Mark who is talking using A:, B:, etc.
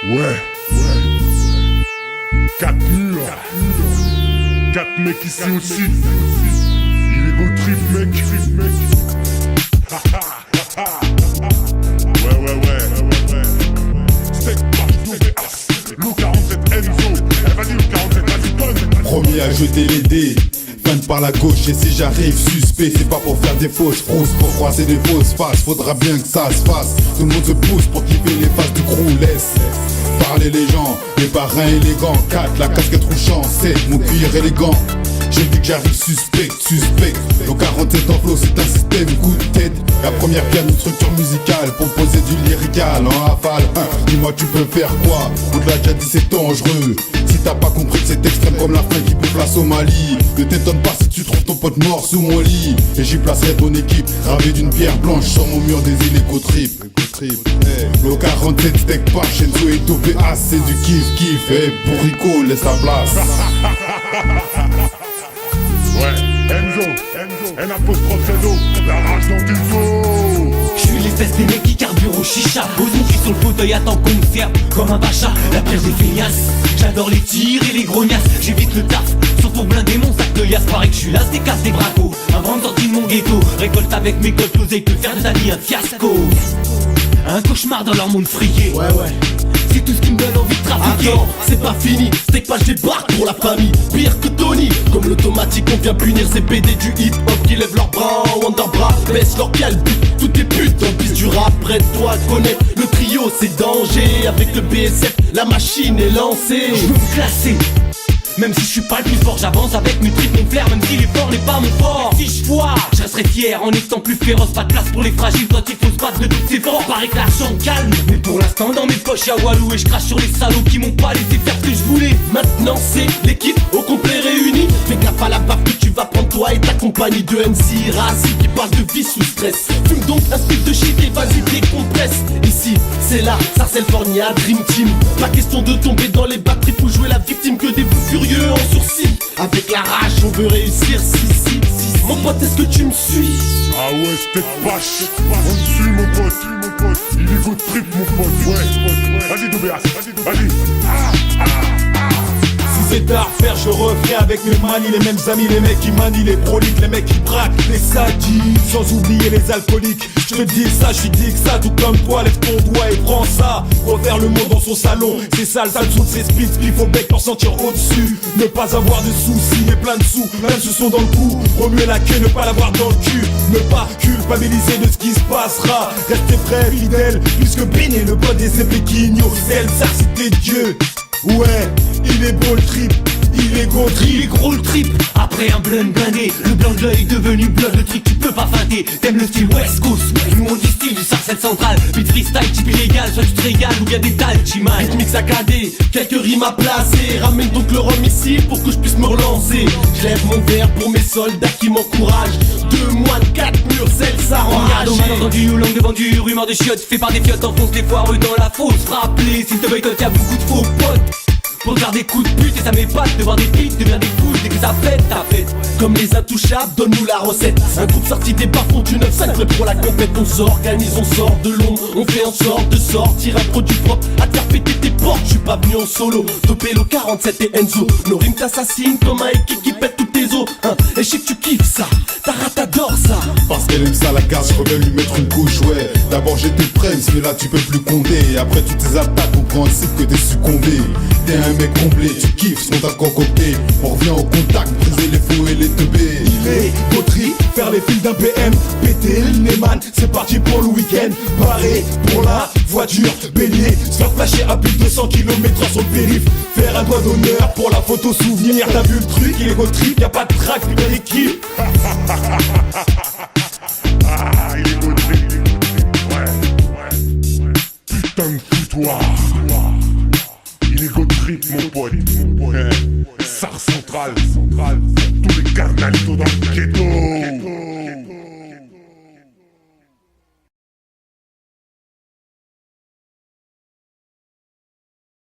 A: Ouais. 4 murs. 4 mecs ici aussi. Il est go trip, mec. Ouais. Steak, Lou 47 Enzo. Vas-y, Lou 47, vas-y, donne.
B: Premier à jeter les dés, fin par la gauche. Et si j'arrive suspect, c'est pas pour faire des fausses frousses, pour croiser des fausses faces. Faudra bien que ça se fasse. Tout le monde se pousse pour kiffer les faces du crew. Laisse parler les gens, les parrains élégants. 4, la casquette rouchant. 7, mon cuir élégant. J'ai dit que j'arrive suspect. Le 47 en flow, c'est un système, coup de tête. La première pierre d'une structure musicale pour poser du lyrical en rafale. Dis-moi, tu peux faire quoi? On te l'a déjà dit, c'est dangereux. Si t'as pas compris que c'est extrême comme la fin qui bouffe la Somalie. Ne t'étonne pas si tu trouves ton pote mort sous mon lit. Et j'y placerai ton équipe, gravée d'une pierre blanche sur mon mur des îles éco-trip. Le 47 steak pas, Shenzo est topé. Ah, c'est du kiff. Bourrico, laisse la place.
A: Ouais, Enzo, N''apostrophe la rage dans du dos.
C: J'suis l'espèce des mecs qui carburent au chicha. Pose une qui sur le fauteuil, attends qu'on me ferme comme un bacha. La pire des feignasses, j'adore les tirs et les grognasses. J'évite le taf, sauf pour blinder mon sac de liasse. Pareil que j'suis là, des casses, des bracos. Un vent sorti de mon ghetto, récolte avec mes codes l'oseille peut faire de ta vie un fiasco. Un cauchemar dans leur monde friqué.
D: Ouais.
C: C'est tout ce qui me donne envie de trafiquer.
D: Attends, c'est pas fini, steak pas, je débarque pour la famille. Pire que Tony, comme l'automatique, on vient punir ces BD du hip-hop qui lèvent leurs bras en underbras, baissent leur calbut. Toutes les putes dans le piste du rap, prête-toi à connaître le trio, c'est danger. Avec le BSF, la machine est lancée.
C: Je veux me classer. Même si je suis pas le plus fort, j'avance avec mes tripes, mon flair. Même si l'effort n'est pas mon fort, si je foire, je resterai fier en étant plus féroce. Pas de place pour les fragiles quand il faut se battre de toutes ces forces. Paraît que l'argent calme, mais pour l'instant dans mes poches y'a Walou. Et je crache sur les salauds qui m'ont pas laissé faire ce que je voulais.
D: Maintenant c'est l'équipe au complet réunie. Fais gaffe à la baffe que tu vas prendre toi et ta compagnie de MC Raci qui parle de vie sous stress. Fume donc un stick de shit et vas-y décompresse. Ici c'est là, Sarcelle Fornia, Dream Team. Pas question de tomber dans les batteries pour jouer la victime que des fous furieux en sursis. Avec la rage on veut réussir, si. Mon pote, est-ce que tu me suis?
A: Ah ouais, steak pache. On te suit, mon pote. Il est go trip, mon pote. Ouais. Vas-y, Doubéas, vas-y.
B: Si c'est à refaire, je referai avec mes manies, les mêmes amis, les mecs qui manient, les proliques, les mecs qui braquent, les sadiques, sans oublier les alcooliques. Je te dis ça, je suis dit que ça, tout comme toi, lève ton doigt et prends ça. Refaire le monde dans son salon, c'est sale sous de ses spits, il faut bec pour sentir au-dessus. Ne pas avoir de soucis, mais plein de sous, même ce sont dans le cou. Remuer la queue, ne pas l'avoir dans le cul. Ne pas culpabiliser de ce qui se passera. Restez prêts, fidèles, puisque Bin est le pote des Zépequinho. C'est le cité de Dieu. Ouais, il est beau le trip, il est gros trip.
C: Il est gros le trip, après un blend blindé. Le blanc de l'œil devenu bleu, le truc tu peux pas feinter. T'aimes le style West Coast, nous on dit style du Sarcelle central. Beat freestyle type illégal, soit tu te régales ou y'a des dalles, chimal.
D: Beat mix saccadé, quelques rimes à placer. Ramène donc le rhum ici pour que je puisse me relancer. Je lève mon verre pour mes soldats qui m'encouragent. 2 mois de 4 murs, celle ça
C: Regarde au
D: enrage.
C: malentendu ou langue de vendu, rumeur de chiottes fait par des fiottes, enfonce les foireux dans la fosse. Rappelez, s'il te boycotte y'a beaucoup de faux potes pour faire des coups de pute et ça m'épate de voir des pics devenir des foules dès que ça pète, ta fête.
D: Comme les intouchables, donne-nous la recette. Un groupe sorti des bas-fonds du 9-5 prêt pour la compète. On s'organise, on sort de l'ombre. On fait en sorte de sortir un produit propre à te faire péter tes portes. Je suis pas venu en solo, topé le 47 et Enzo. Nos rimes t'assassinent comme un équipe qui pète toutes tes os, hein. Et je sais que tu kiffes ça, ta rate adore ça.
B: Parce qu'elle aime ça la carte, je reviens lui mettre une couche, ouais. D'abord j'étais prince, mais là tu peux plus compter. Et après toutes tes attaques, on prend un site que t'es succombé. T'es un mec comblé, tu kiffes ce qu'on t'a concocté. On revient au contact, briser les fous et les teubés.
E: Il est poterie, faire les fils d'un BM, péter le Neyman, c'est parti pour le week-end. Barré pour la voiture, bélier, se faire flasher à plus de 200 km sur le périph'. Faire un doigt d'honneur pour la photo souvenir. T'as vu le truc, il est go trip, y'a pas de track, plus belle équipe.
A: Ah, il est go trip. Ouais. Putain de foutoir. Il est go trip, mon pote. Sar central. Tous les carnalitos dans le ghetto.